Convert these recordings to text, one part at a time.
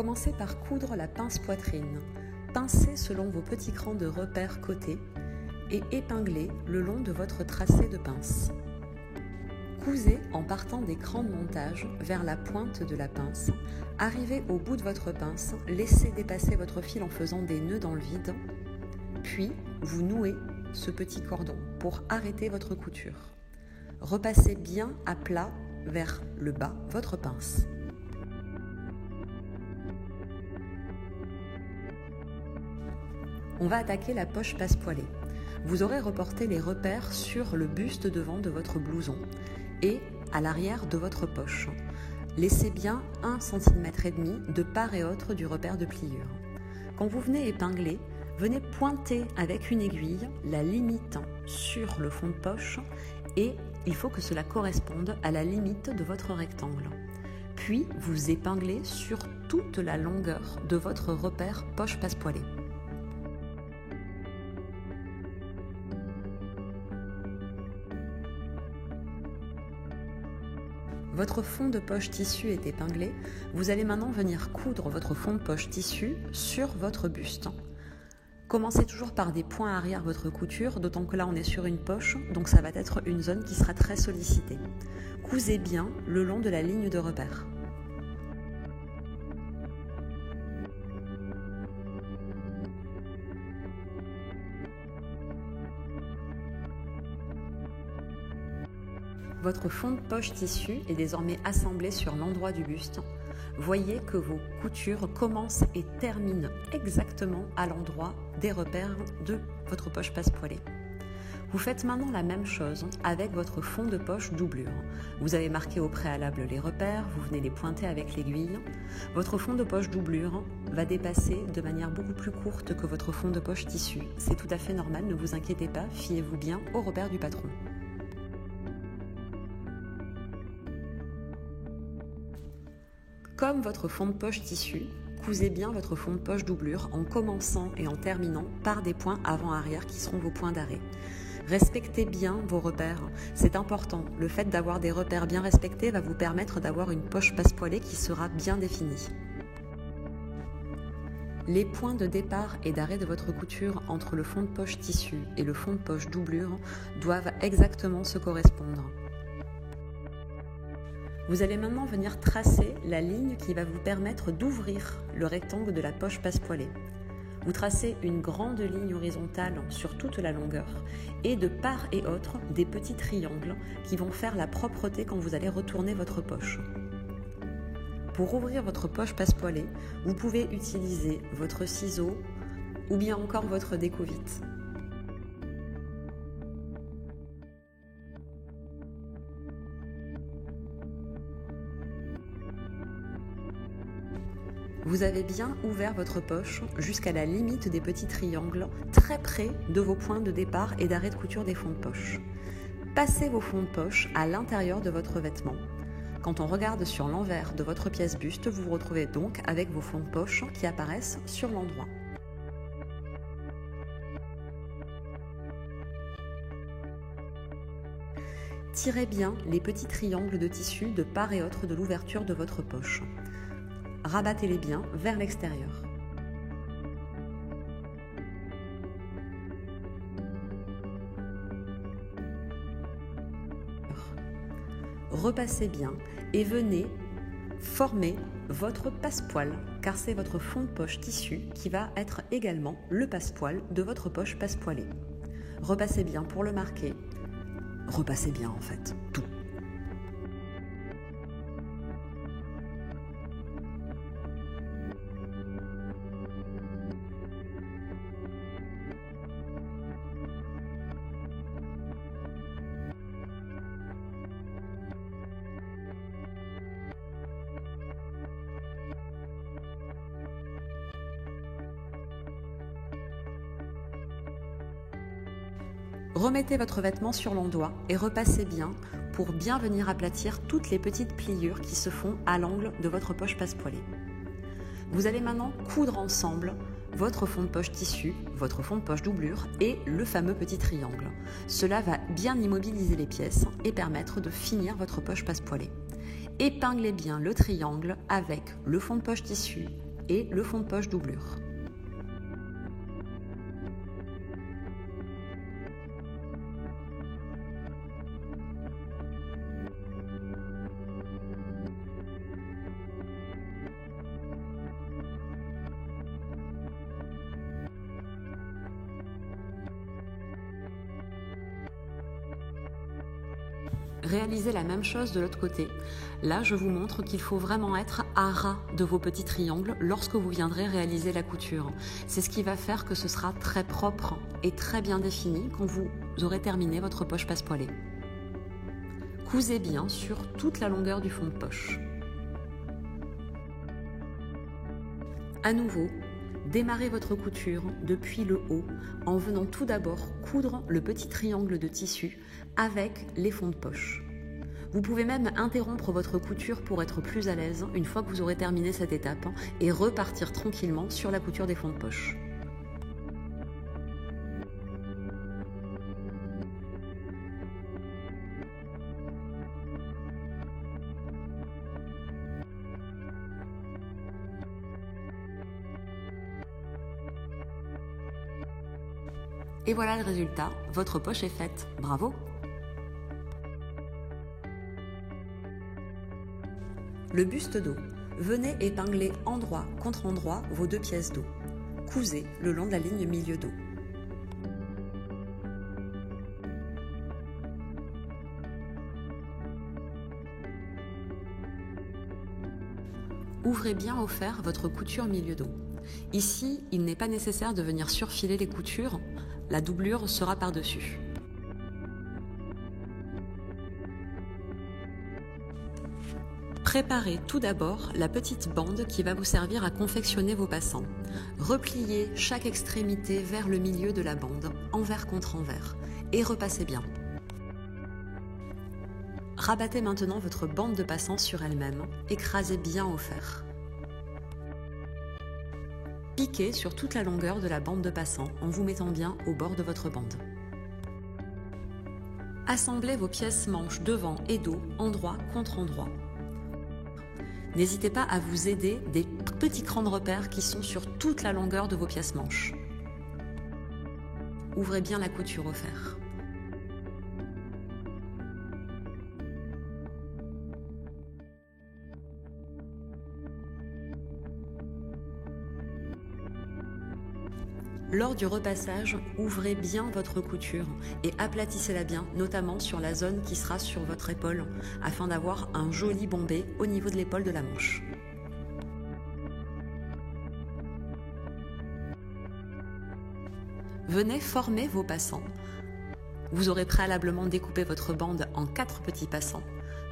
Commencez par coudre la pince poitrine. Pincez selon vos petits crans de repère côté et épinglez le long de votre tracé de pince. Cousez en partant des crans de montage vers la pointe de la pince. Arrivez au bout de votre pince, laissez dépasser votre fil en faisant des nœuds dans le vide, puis vous nouez ce petit cordon pour arrêter votre couture. Repassez bien à plat vers le bas votre pince. On va attaquer la poche passepoilée. Vous aurez reporté les repères sur le buste devant de votre blouson et à l'arrière de votre poche. Laissez bien 1,5 cm de part et autre du repère de pliure. Quand vous venez épingler, venez pointer avec une aiguille la limite sur le fond de poche et il faut que cela corresponde à la limite de votre rectangle. Puis vous épinglez sur toute la longueur de votre repère poche passepoilée. Votre fond de poche tissu est épinglé, vous allez maintenant venir coudre votre fond de poche tissu sur votre buste. Commencez toujours par des points arrière votre couture, d'autant que là on est sur une poche, donc ça va être une zone qui sera très sollicitée. Cousez bien le long de la ligne de repère. Votre fond de poche tissu est désormais assemblé sur l'endroit du buste. Voyez que vos coutures commencent et terminent exactement à l'endroit des repères de votre poche passepoilée. Vous faites maintenant la même chose avec votre fond de poche doublure. Vous avez marqué au préalable les repères, vous venez les pointer avec l'aiguille. Votre fond de poche doublure va dépasser de manière beaucoup plus courte que votre fond de poche tissu. C'est tout à fait normal, ne vous inquiétez pas, fiez-vous bien aux repères du patron. Comme votre fond de poche tissu, cousez bien votre fond de poche doublure en commençant et en terminant par des points avant-arrière qui seront vos points d'arrêt. Respectez bien vos repères, c'est important. Le fait d'avoir des repères bien respectés va vous permettre d'avoir une poche passepoilée qui sera bien définie. Les points de départ et d'arrêt de votre couture entre le fond de poche tissu et le fond de poche doublure doivent exactement se correspondre. Vous allez maintenant venir tracer la ligne qui va vous permettre d'ouvrir le rectangle de la poche passepoilée. Vous tracez une grande ligne horizontale sur toute la longueur et de part et autre des petits triangles qui vont faire la propreté quand vous allez retourner votre poche. Pour ouvrir votre poche passepoilée, vous pouvez utiliser votre ciseau ou bien encore votre déco-vite. Vous avez bien ouvert votre poche jusqu'à la limite des petits triangles, très près de vos points de départ et d'arrêt de couture des fonds de poche. Passez vos fonds de poche à l'intérieur de votre vêtement. Quand on regarde sur l'envers de votre pièce buste, vous vous retrouvez donc avec vos fonds de poche qui apparaissent sur l'endroit. Tirez bien les petits triangles de tissu de part et autre de l'ouverture de votre poche. Rabattez-les bien vers l'extérieur. Repassez bien et venez former votre passepoil, car c'est votre fond de poche tissu qui va être également le passepoil de votre poche passepoilée. Repassez bien pour le marquer. Repassez bien en fait, tout. Remettez votre vêtement sur l'endoit et repassez bien pour bien venir aplatir toutes les petites pliures qui se font à l'angle de votre poche passepoilée. Vous allez maintenant coudre ensemble votre fond de poche tissu, votre fond de poche doublure et le fameux petit triangle. Cela va bien immobiliser les pièces et permettre de finir votre poche passepoilée. Épinglez bien le triangle avec le fond de poche tissu, et le fond de poche doublure. Réalisez la même chose de l'autre côté. Là, je vous montre qu'il faut vraiment être à ras de vos petits triangles lorsque vous viendrez réaliser la couture. C'est ce qui va faire que ce sera très propre et très bien défini quand vous aurez terminé votre poche passepoilée. Cousez bien sur toute la longueur du fond de poche. À nouveau, démarrez votre couture depuis le haut en venant tout d'abord coudre le petit triangle de tissu avec les fonds de poche. Vous pouvez même interrompre votre couture pour être plus à l'aise une fois que vous aurez terminé cette étape et repartir tranquillement sur la couture des fonds de poche. Et voilà le résultat, votre poche est faite. Bravo! Le buste dos. Venez épingler endroit contre endroit vos 2 pièces dos. Cousez le long de la ligne milieu dos. Ouvrez bien au fer votre couture milieu dos. Ici, il n'est pas nécessaire de venir surfiler les coutures, la doublure sera par-dessus. Préparez tout d'abord la petite bande qui va vous servir à confectionner vos passants. Repliez chaque extrémité vers le milieu de la bande, envers contre envers, et repassez bien. Rabattez maintenant votre bande de passants sur elle-même, écrasez bien au fer. Piquez sur toute la longueur de la bande de passant en vous mettant bien au bord de votre bande. Assemblez vos pièces manches devant et dos, endroit contre endroit. N'hésitez pas à vous aider des petits crans de repère qui sont sur toute la longueur de vos pièces manches. Ouvrez bien la couture au fer. Lors du repassage, ouvrez bien votre couture et aplatissez-la bien, notamment sur la zone qui sera sur votre épaule, afin d'avoir un joli bombé au niveau de l'épaule de la manche. Venez former vos passants. Vous aurez préalablement découpé votre bande en 4 petits passants.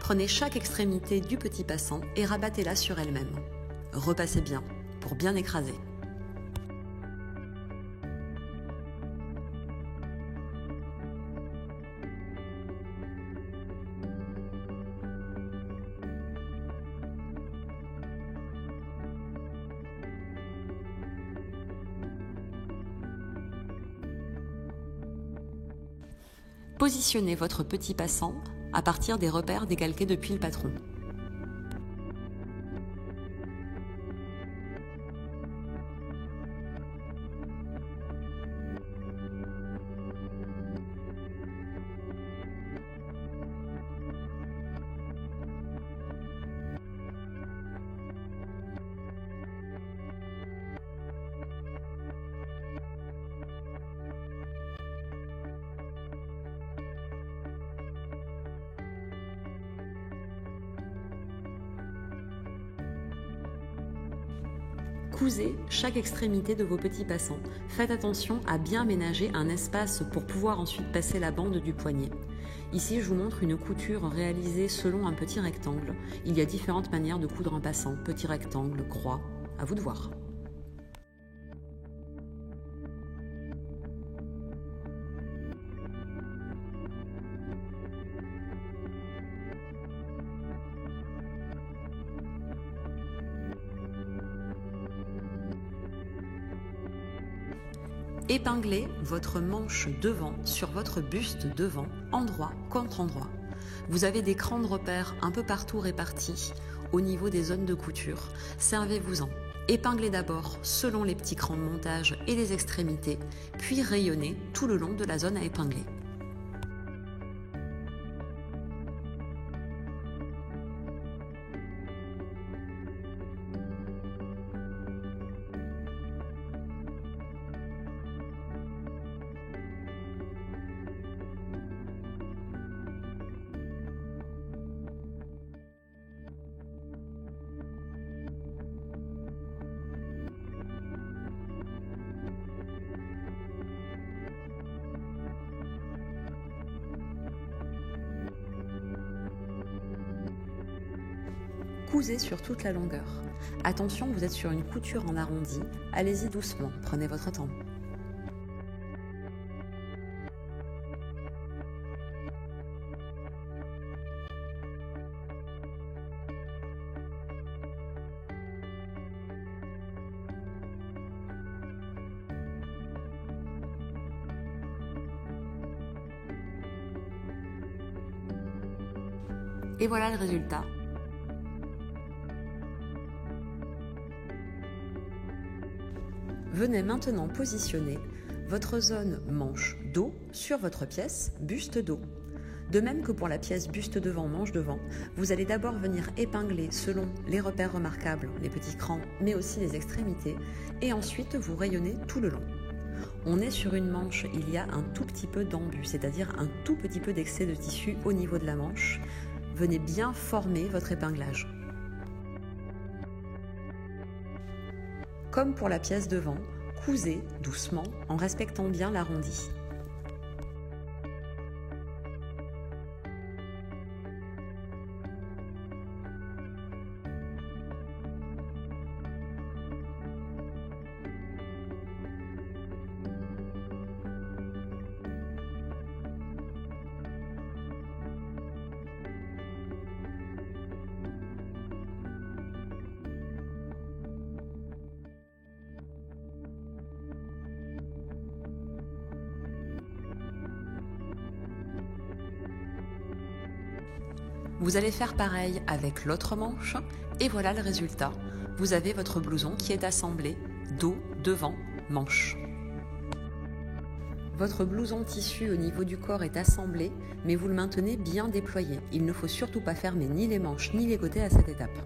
Prenez chaque extrémité du petit passant et rabattez-la sur elle-même. Repassez bien pour bien écraser. Positionnez votre petit passant à partir des repères décalqués depuis le patron. Cousez chaque extrémité de vos petits passants. Faites attention à bien ménager un espace pour pouvoir ensuite passer la bande du poignet. Ici, je vous montre une couture réalisée selon un petit rectangle. Il y a différentes manières de coudre un passant, petit rectangle, croix, à vous de voir. Épinglez votre manche devant sur votre buste devant, endroit contre endroit. Vous avez des crans de repère un peu partout répartis au niveau des zones de couture. Servez-vous-en. Épinglez d'abord selon les petits crans de montage et les extrémités, puis rayonnez tout le long de la zone à épingler. Cousez sur toute la longueur. Attention, vous êtes sur une couture en arrondi, allez-y doucement, prenez votre temps. Et voilà le résultat. Venez maintenant positionner votre zone manche dos sur votre pièce buste dos. De même que pour la pièce buste devant, manche devant, vous allez d'abord venir épingler selon les repères remarquables, les petits crans, mais aussi les extrémités, et ensuite vous rayonnez tout le long. On est sur une manche, il y a un tout petit peu d'embus, c'est-à-dire un tout petit peu d'excès de tissu au niveau de la manche. Venez bien former votre épinglage. Comme pour la pièce devant, cousez doucement en respectant bien l'arrondi. Vous allez faire pareil avec l'autre manche et voilà le résultat. Vous avez votre blouson qui est assemblé dos, devant, manche. Votre blouson tissu au niveau du corps est assemblé, mais vous le maintenez bien déployé. Il ne faut surtout pas fermer ni les manches ni les côtés à cette étape.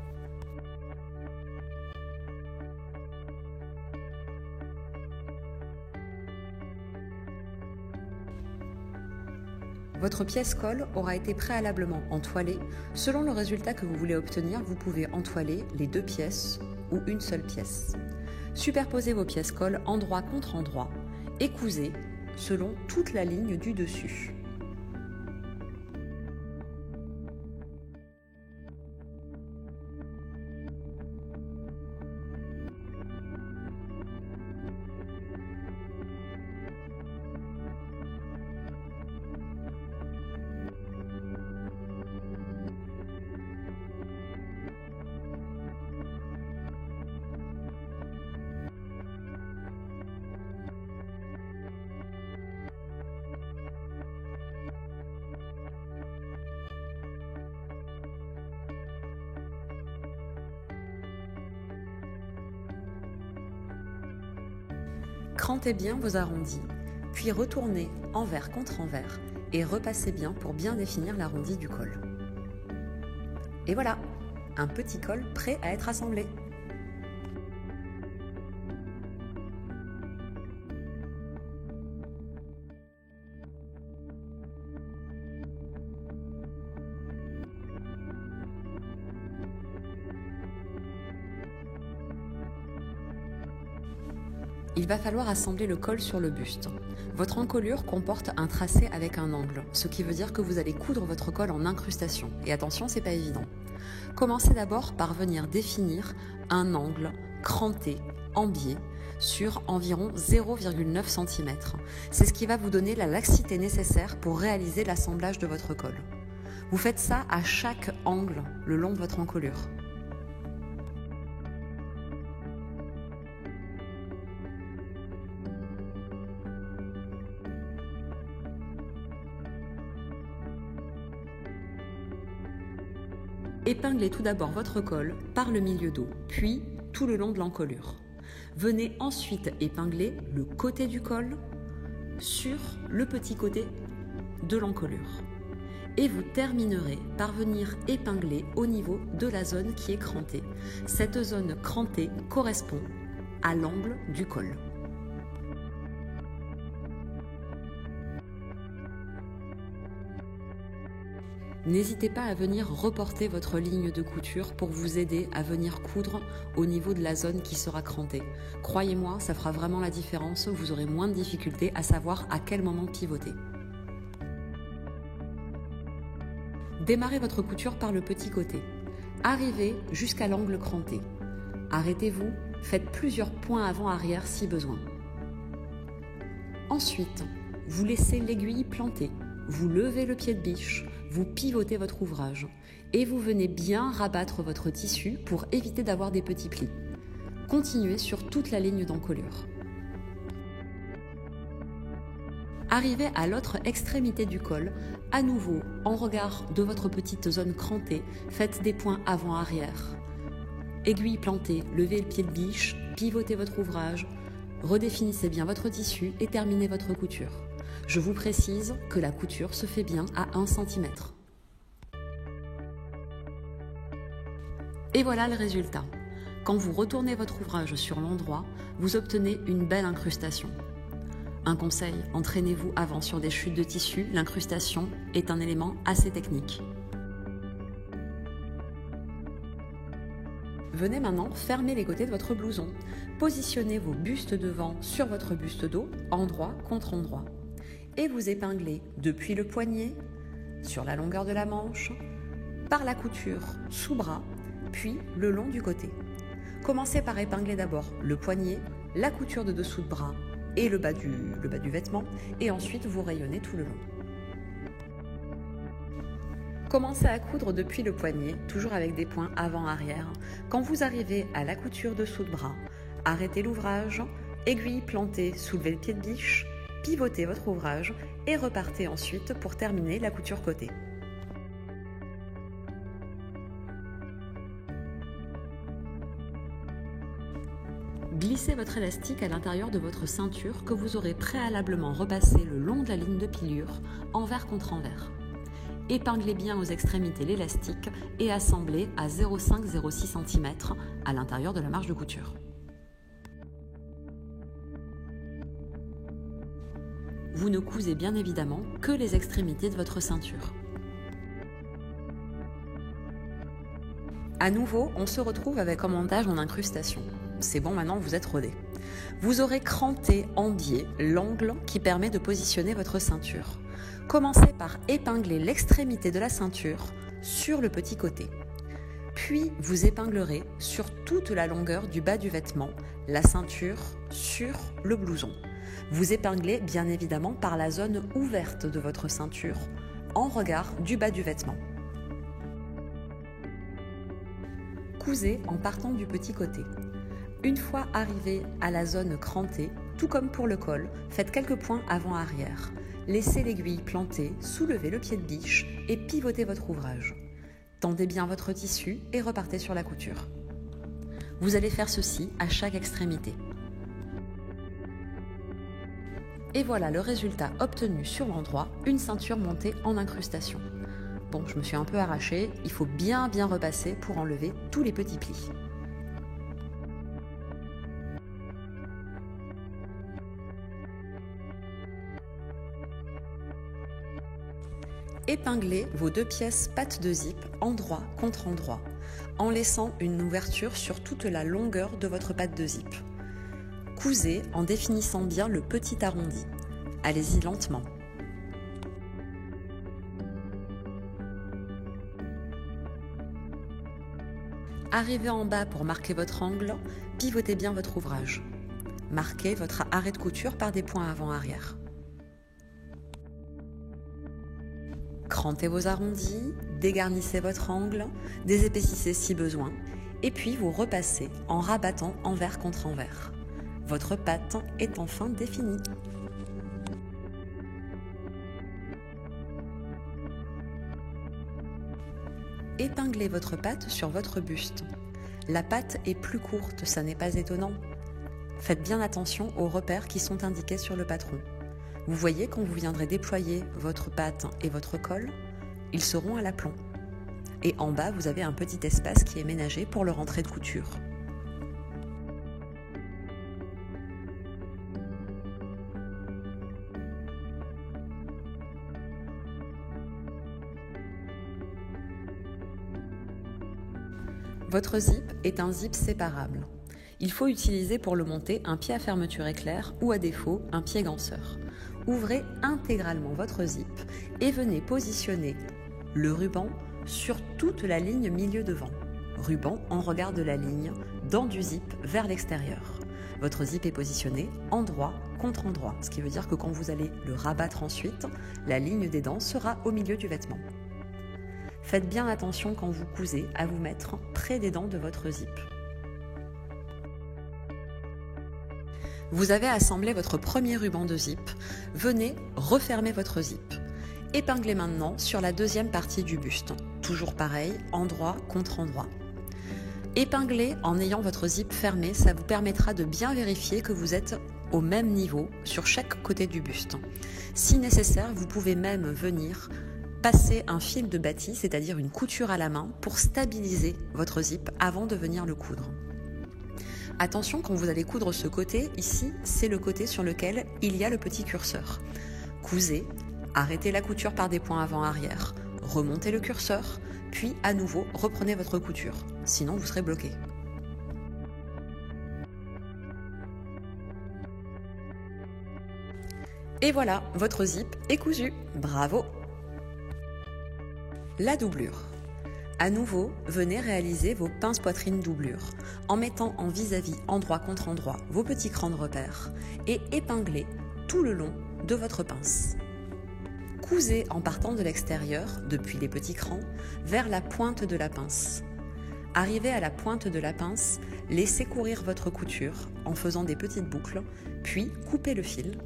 Votre pièce colle aura été préalablement entoilée. Selon le résultat que vous voulez obtenir, vous pouvez entoiler les deux pièces ou une seule pièce. Superposez vos pièces colle endroit contre endroit et cousez selon toute la ligne du dessus. Crantez bien vos arrondis, puis retournez envers contre envers et repassez bien pour bien définir l'arrondi du col. Et voilà, un petit col prêt à être assemblé. Il va falloir assembler le col sur le buste. Votre encolure comporte un tracé avec un angle, ce qui veut dire que vous allez coudre votre col en incrustation. Et attention, c'est pas évident. Commencez d'abord par venir définir un angle cranté en biais sur environ 0,9 cm. C'est ce qui va vous donner la laxité nécessaire pour réaliser l'assemblage de votre col. Vous faites ça à chaque angle le long de votre encolure. Épinglez tout d'abord votre col par le milieu dos, puis tout le long de l'encolure. Venez ensuite épingler le côté du col sur le petit côté de l'encolure. Et vous terminerez par venir épingler au niveau de la zone qui est crantée. Cette zone crantée correspond à l'angle du col. N'hésitez pas à venir reporter votre ligne de couture pour vous aider à venir coudre au niveau de la zone qui sera crantée. Croyez-moi, ça fera vraiment la différence, vous aurez moins de difficultés à savoir à quel moment pivoter. Démarrez votre couture par le petit côté. Arrivez jusqu'à l'angle cranté. Arrêtez-vous, faites plusieurs points avant-arrière si besoin. Ensuite, vous laissez l'aiguille plantée, vous levez le pied de biche, vous pivotez votre ouvrage et vous venez bien rabattre votre tissu pour éviter d'avoir des petits plis. Continuez sur toute la ligne d'encolure. Arrivez à l'autre extrémité du col, à nouveau en regard de votre petite zone crantée, faites des points avant-arrière. Aiguille plantée, levez le pied de biche, pivotez votre ouvrage, redéfinissez bien votre tissu et terminez votre couture. Je vous précise que la couture se fait bien à 1 cm. Et voilà le résultat. Quand vous retournez votre ouvrage sur l'endroit, vous obtenez une belle incrustation. Un conseil, entraînez-vous avant sur des chutes de tissu, l'incrustation est un élément assez technique. Venez maintenant fermer les côtés de votre blouson. Positionnez vos bustes devant sur votre buste dos, endroit contre endroit. Et vous épinglez depuis le poignet, sur la longueur de la manche, par la couture sous bras, puis le long du côté. Commencez par épingler d'abord le poignet, la couture de dessous de bras et le bas du vêtement, et ensuite vous rayonnez tout le long. Commencez à coudre depuis le poignet, toujours avec des points avant-arrière. Quand vous arrivez à la couture dessous de bras, arrêtez l'ouvrage, aiguille plantée, soulevez le pied de biche, pivotez votre ouvrage et repartez ensuite pour terminer la couture côté. Glissez votre élastique à l'intérieur de votre ceinture que vous aurez préalablement repassé le long de la ligne de pliure, envers contre envers. Épinglez bien aux extrémités l'élastique et assemblez à 0,5-0,6 cm à l'intérieur de la marge de couture. Vous ne cousez bien évidemment que les extrémités de votre ceinture. À nouveau, on se retrouve avec un montage en incrustation. C'est bon, maintenant vous êtes rodés. Vous aurez cranté en biais l'angle qui permet de positionner votre ceinture. Commencez par épingler l'extrémité de la ceinture sur le petit côté. Puis vous épinglerez sur toute la longueur du bas du vêtement, la ceinture sur le blouson. Vous épinglez bien évidemment par la zone ouverte de votre ceinture, en regard du bas du vêtement. Cousez en partant du petit côté. Une fois arrivé à la zone crantée, tout comme pour le col, faites quelques points avant-arrière. Laissez l'aiguille plantée, soulevez le pied de biche et pivotez votre ouvrage. Tendez bien votre tissu et repartez sur la couture. Vous allez faire ceci à chaque extrémité. Et voilà le résultat obtenu sur l'endroit, une ceinture montée en incrustation. Bon, je me suis un peu arrachée, il faut bien repasser pour enlever tous les petits plis. Épinglez vos 2 pièces pattes de zip endroit contre endroit, en laissant une ouverture sur toute la longueur de votre patte de zip. Cousez en définissant bien le petit arrondi. Allez-y lentement. Arrivez en bas pour marquer votre angle, pivotez bien votre ouvrage. Marquez votre arrêt de couture par des points avant-arrière. Crantez vos arrondis, dégarnissez votre angle, désépaississez si besoin, et puis vous repassez en rabattant envers contre envers. Votre patte est enfin définie. Épinglez votre patte sur votre buste. La patte est plus courte, ça n'est pas étonnant. Faites bien attention aux repères qui sont indiqués sur le patron. Vous voyez, quand vous viendrez déployer votre patte et votre col, ils seront à l'aplomb. Et en bas, vous avez un petit espace qui est ménagé pour le rentrée de couture. Votre zip est un zip séparable. Il faut utiliser pour le monter un pied à fermeture éclair ou à défaut un pied ganseur. Ouvrez intégralement votre zip et venez positionner le ruban sur toute la ligne milieu devant. Ruban en regard de la ligne, dent du zip vers l'extérieur. Votre zip est positionné endroit contre endroit, ce qui veut dire que quand vous allez le rabattre ensuite, la ligne des dents sera au milieu du vêtement. Faites bien attention quand vous cousez à vous mettre près des dents de votre zip. Vous avez assemblé votre premier ruban de zip. Venez refermer votre zip. Épinglez maintenant sur la deuxième partie du buste. Toujours pareil, endroit contre endroit. Épinglez en ayant votre zip fermé, ça vous permettra de bien vérifier que vous êtes au même niveau sur chaque côté du buste. Si nécessaire, vous pouvez même venir passer un fil de bâti, c'est-à-dire une couture à la main, pour stabiliser votre zip avant de venir le coudre. Attention, quand vous allez coudre ce côté, ici, c'est le côté sur lequel il y a le petit curseur. Cousez, arrêtez la couture par des points avant-arrière, remontez le curseur, puis à nouveau reprenez votre couture, sinon vous serez bloqué. Et voilà, votre zip est cousu. Bravo! La doublure. À nouveau, venez réaliser vos pinces poitrine doublure en mettant en vis-à-vis endroit contre endroit vos petits crans de repère et épinglez tout le long de votre pince. Cousez en partant de l'extérieur, depuis les petits crans, vers la pointe de la pince. Arrivé à la pointe de la pince, laissez courir votre couture en faisant des petites boucles, puis coupez le fil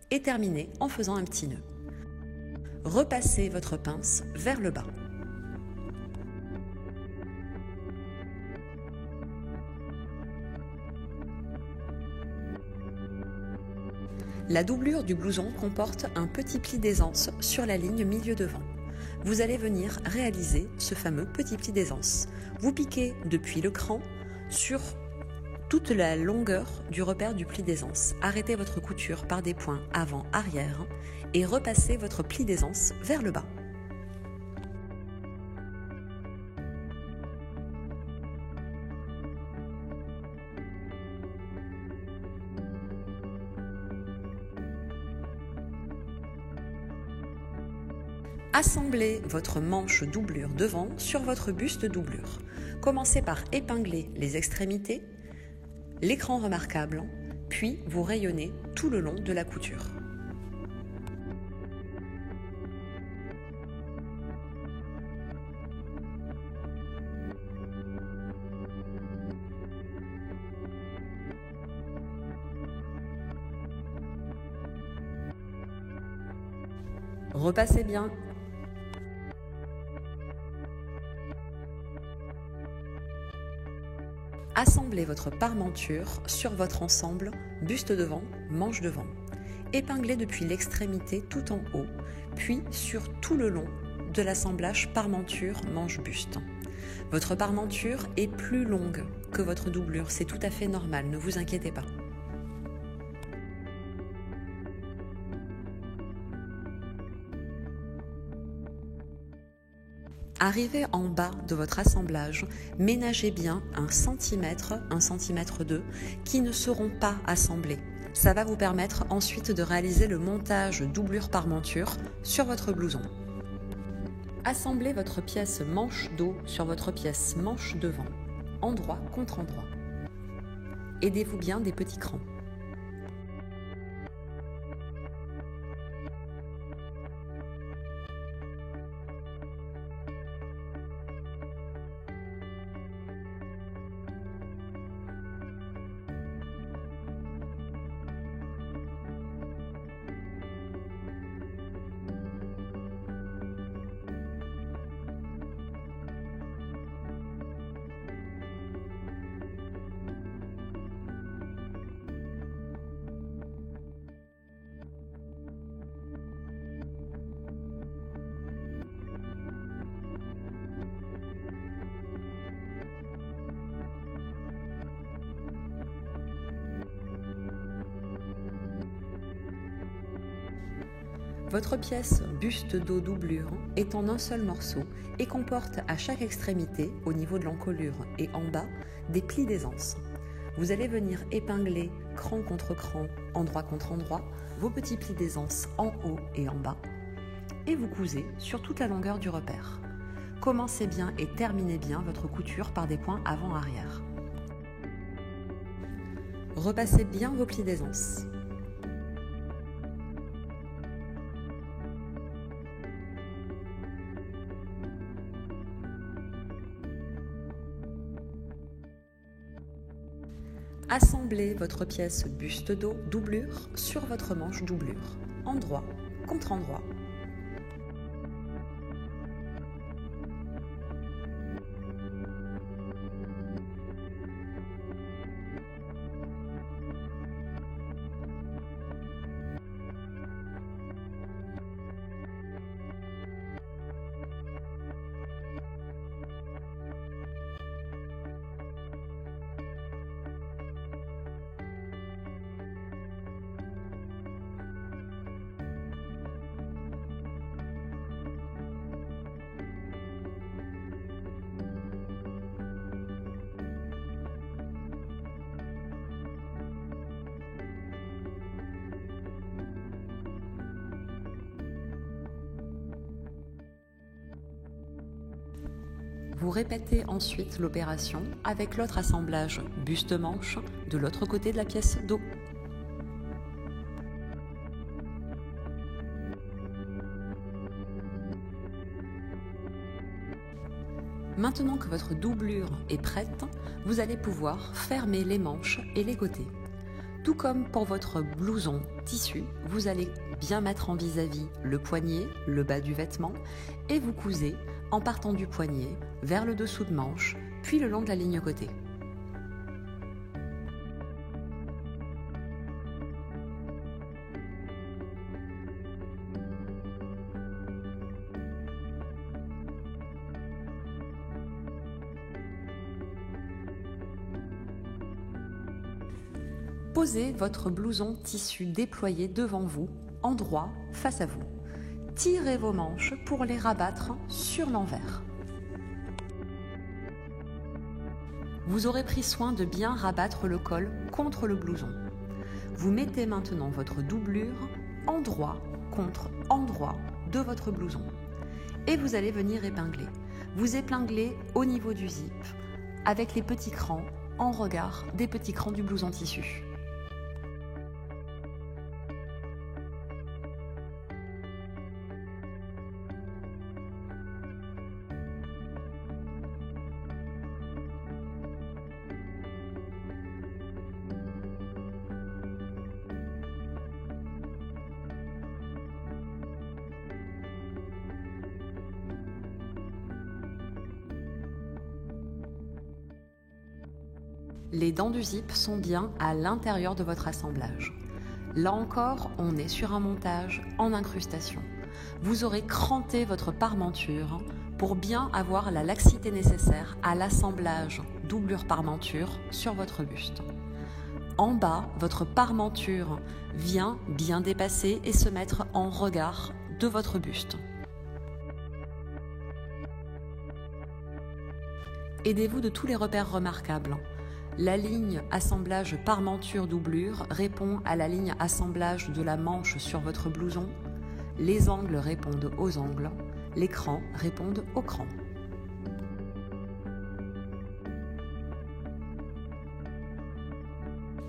et terminez en faisant un petit nœud. Repassez votre pince vers le bas. La doublure du blouson comporte un petit pli d'aisance sur la ligne milieu devant. Vous allez venir réaliser ce fameux petit pli d'aisance. Vous piquez depuis le cran sur toute la longueur du repère du pli d'aisance. Arrêtez votre couture par des points avant-arrière et repassez votre pli d'aisance vers le bas. Assemblez votre manche doublure devant sur votre buste doublure. Commencez par épingler les extrémités, l'écran remarquable, puis vous rayonnez tout le long de la couture. Repassez bien. Assemblez votre parmenture sur votre ensemble, buste devant, manche devant. Épinglez depuis l'extrémité tout en haut, puis sur tout le long de l'assemblage parmenture, manche, buste. Votre parmenture est plus longue que votre doublure, c'est tout à fait normal, ne vous inquiétez pas. Arrivé en bas de votre assemblage, ménagez bien 1 cm, 1 cm 2 qui ne seront pas assemblés. Ça va vous permettre ensuite de réaliser le montage doublure-parmenture sur votre blouson. Assemblez votre pièce manche dos sur votre pièce manche devant, endroit contre endroit. Aidez-vous bien des petits crans. Votre pièce buste dos doublure est en un seul morceau et comporte à chaque extrémité, au niveau de l'encolure et en bas, des plis d'aisance. Vous allez venir épingler cran contre cran, endroit contre endroit, vos petits plis d'aisance en haut et en bas, et vous cousez sur toute la longueur du repère. Commencez bien et terminez bien votre couture par des points avant-arrière. Repassez bien vos plis d'aisance. Assemblez votre pièce buste dos doublure sur votre manche doublure, endroit contre endroit. Vous répétez ensuite l'opération avec l'autre assemblage buste-manche de l'autre côté de la pièce dos. Maintenant que votre doublure est prête, vous allez pouvoir fermer les manches et les côtés. Tout comme pour votre blouson tissu, vous allez bien mettre en vis-à-vis le poignet, le bas du vêtement, et vous cousez en partant du poignet vers le dessous de manche, puis le long de la ligne côté. Posez votre blouson tissu déployé devant vous, en droit, face à vous. Tirez vos manches pour les rabattre sur l'envers. Vous aurez pris soin de bien rabattre le col contre le blouson. Vous mettez maintenant votre doublure endroit contre endroit de votre blouson. Et vous allez venir épingler. Vous épinglez au niveau du zip, avec les petits crans en regard des petits crans du blouson tissu. Les dents du zip sont bien à l'intérieur de votre assemblage. Là encore, on est sur un montage en incrustation. Vous aurez cranté votre parmenture pour bien avoir la laxité nécessaire à l'assemblage doublure-parmenture sur votre buste. En bas, votre parmenture vient bien dépasser et se mettre en regard de votre buste. Aidez-vous de tous les repères remarquables. La ligne assemblage parmenture doublure répond à la ligne assemblage de la manche sur votre blouson. Les angles répondent aux angles. Les crans répondent aux crans.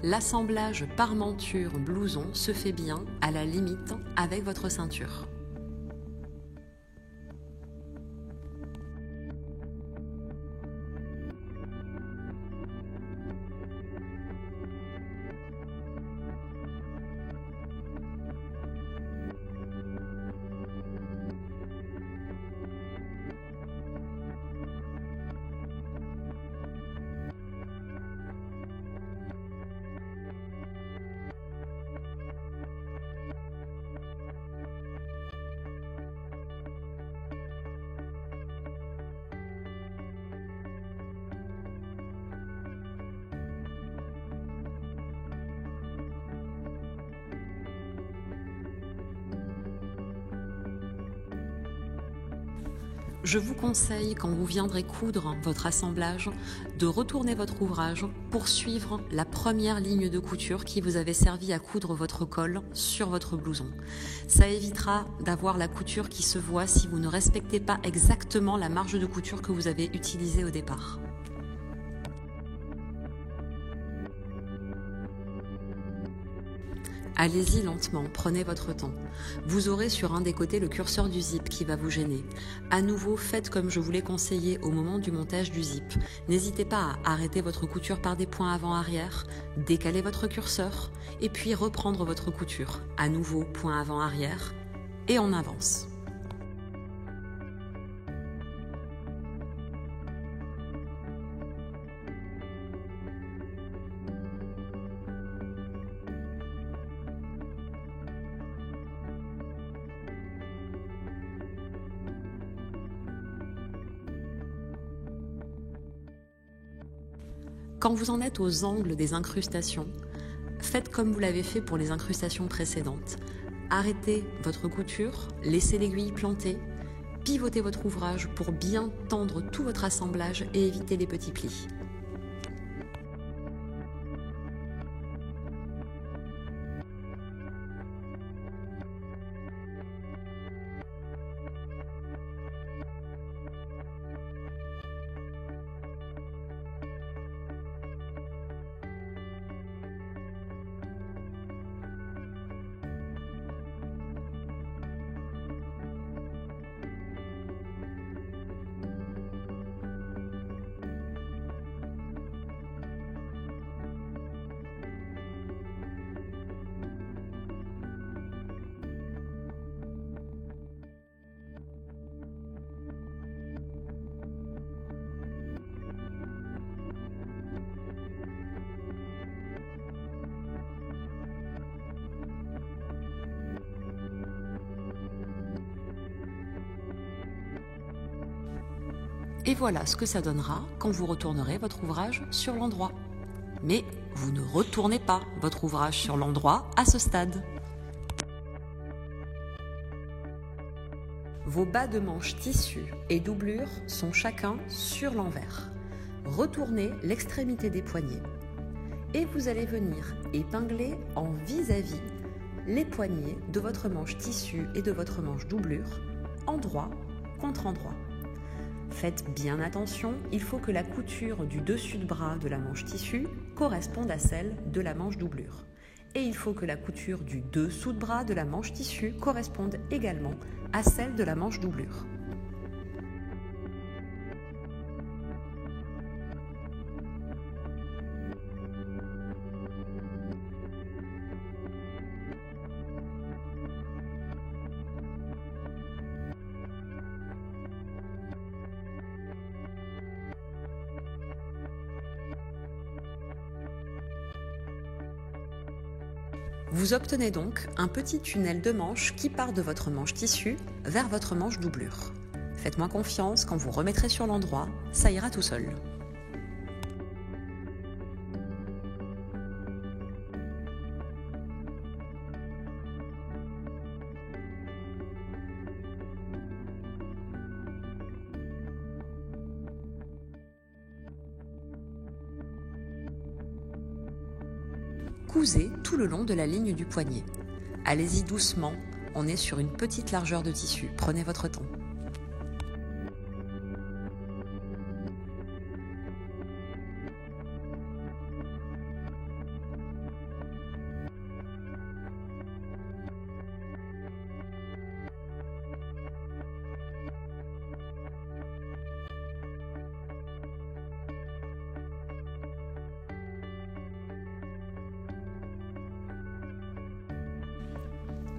L'assemblage parmenture blouson se fait bien à la limite avec votre ceinture. Je vous conseille, quand vous viendrez coudre votre assemblage, de retourner votre ouvrage pour suivre la première ligne de couture qui vous avait servi à coudre votre col sur votre blouson. Ça évitera d'avoir la couture qui se voit si vous ne respectez pas exactement la marge de couture que vous avez utilisée au départ. Allez-y lentement, prenez votre temps. Vous aurez sur un des côtés le curseur du zip qui va vous gêner. À nouveau, faites comme je vous l'ai conseillé au moment du montage du zip. N'hésitez pas à arrêter votre couture par des points avant-arrière, décaler votre curseur et puis reprendre votre couture. À nouveau, point avant-arrière et on avance. Quand vous en êtes aux angles des incrustations, faites comme vous l'avez fait pour les incrustations précédentes. Arrêtez votre couture, laissez l'aiguille plantée, pivotez votre ouvrage pour bien tendre tout votre assemblage et éviter les petits plis. Et voilà ce que ça donnera quand vous retournerez votre ouvrage sur l'endroit. Mais vous ne retournez pas votre ouvrage sur l'endroit à ce stade. Vos bas de manche tissu et doublure sont chacun sur l'envers. Retournez l'extrémité des poignets. Et vous allez venir épingler en vis-à-vis les poignets de votre manche tissu et de votre manche doublure, endroit contre endroit. Faites bien attention, il faut que la couture du dessus de bras de la manche tissu corresponde à celle de la manche doublure. Et il faut que la couture du dessous de bras de la manche tissu corresponde également à celle de la manche doublure. Vous obtenez donc un petit tunnel de manche qui part de votre manche tissu vers votre manche doublure. Faites-moi confiance, quand vous remettrez sur l'endroit, ça ira tout seul. Cousez tout le long de la ligne du poignet. Allez-y doucement, on est sur une petite largeur de tissu, prenez votre temps.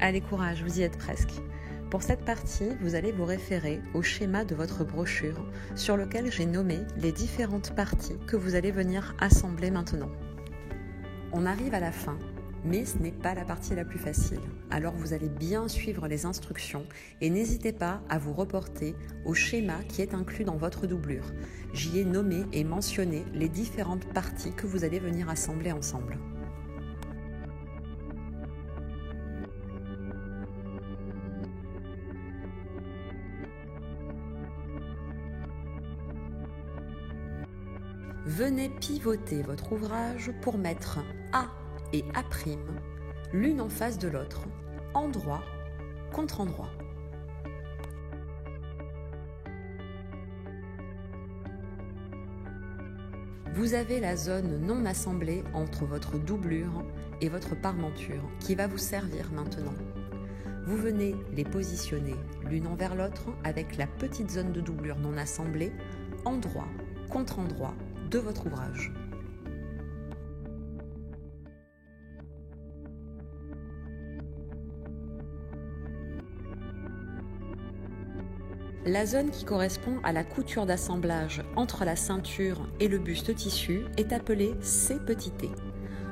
Allez, courage, vous y êtes presque. Pour cette partie, vous allez vous référer au schéma de votre brochure sur lequel j'ai nommé les différentes parties que vous allez venir assembler maintenant. On arrive à la fin, mais ce n'est pas la partie la plus facile. Alors vous allez bien suivre les instructions et n'hésitez pas à vous reporter au schéma qui est inclus dans votre doublure. J'y ai nommé et mentionné les différentes parties que vous allez venir assembler ensemble. Venez pivoter votre ouvrage pour mettre A et A', l'une en face de l'autre, endroit contre endroit. Vous avez la zone non assemblée entre votre doublure et votre parmenture qui va vous servir maintenant. Vous venez les positionner l'une envers l'autre avec la petite zone de doublure non assemblée, endroit contre endroit de votre ouvrage. La zone qui correspond à la couture d'assemblage entre la ceinture et le buste tissu est appelée C petit d.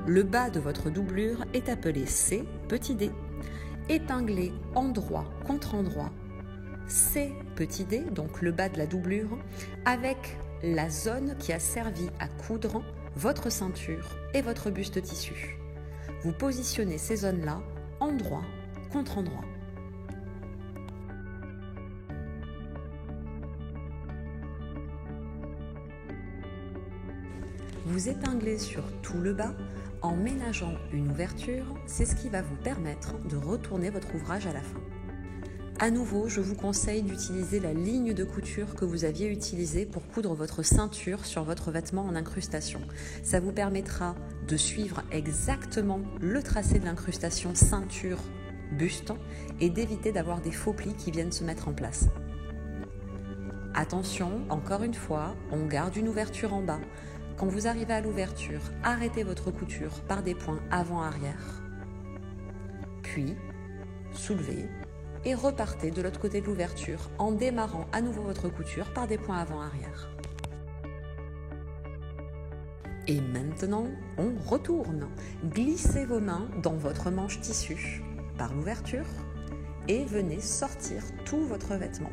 Le bas de votre doublure est appelé C petit d. Épinglez endroit contre endroit C petit d, donc le bas de la doublure, avec la zone qui a servi à coudre votre ceinture et votre buste tissu. Vous positionnez ces zones-là endroit contre endroit. Vous épinglez sur tout le bas en ménageant une ouverture, c'est ce qui va vous permettre de retourner votre ouvrage à la fin. À nouveau, je vous conseille d'utiliser la ligne de couture que vous aviez utilisée pour coudre votre ceinture sur votre vêtement en incrustation. Ça vous permettra de suivre exactement le tracé de l'incrustation ceinture-buste et d'éviter d'avoir des faux plis qui viennent se mettre en place. Attention, encore une fois, on garde une ouverture en bas. Quand vous arrivez à l'ouverture, arrêtez votre couture par des points avant-arrière. Puis, soulevez et repartez de l'autre côté de l'ouverture en démarrant à nouveau votre couture par des points avant-arrière. Et maintenant, on retourne. Glissez vos mains dans votre manche tissu par l'ouverture et venez sortir tout votre vêtement.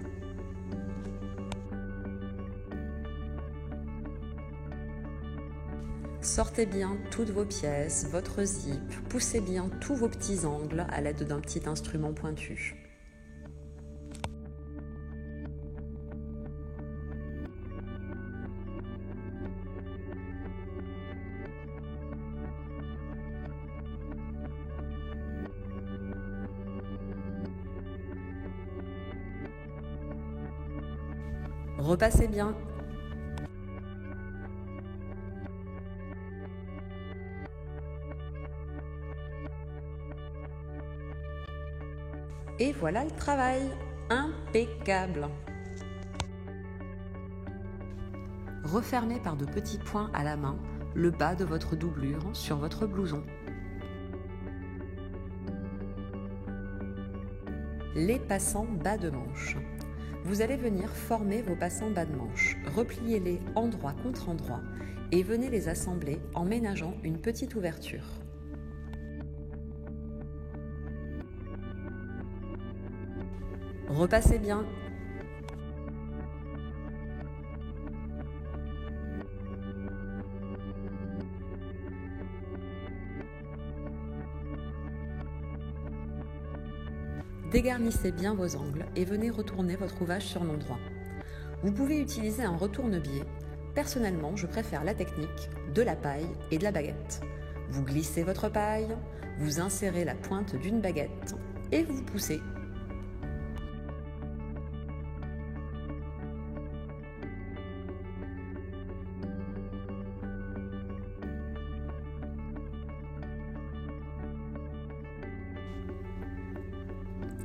Sortez bien toutes vos pièces, votre zip, poussez bien tous vos petits angles à l'aide d'un petit instrument pointu. Repassez bien. Et voilà le travail, impeccable. Refermez par de petits points à la main le bas de votre doublure sur votre blouson. Les passants bas de manche. Vous allez venir former vos passants bas de manche. Repliez-les endroit contre endroit et venez les assembler en ménageant une petite ouverture. Repassez bien. Dégarnissez bien vos angles et venez retourner votre ouvrage sur l'endroit. Vous pouvez utiliser un retourne-biais. Personnellement, je préfère la technique de la paille et de la baguette. Vous glissez votre paille, vous insérez la pointe d'une baguette et vous poussez.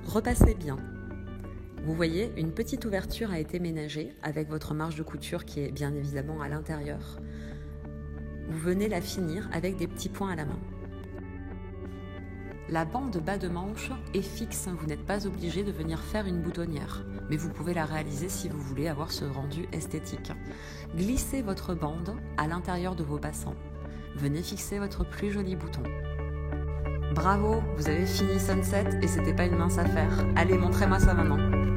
Repassez bien. Vous voyez, une petite ouverture a été ménagée avec votre marge de couture qui est bien évidemment à l'intérieur. Vous venez la finir avec des petits points à la main. La bande bas de manche est fixe, vous n'êtes pas obligé de venir faire une boutonnière, mais vous pouvez la réaliser si vous voulez avoir ce rendu esthétique. Glissez votre bande à l'intérieur de vos passants. Venez fixer votre plus joli bouton. Bravo, vous avez fini Sunset et c'était pas une mince affaire. Allez, montrez-moi ça maintenant.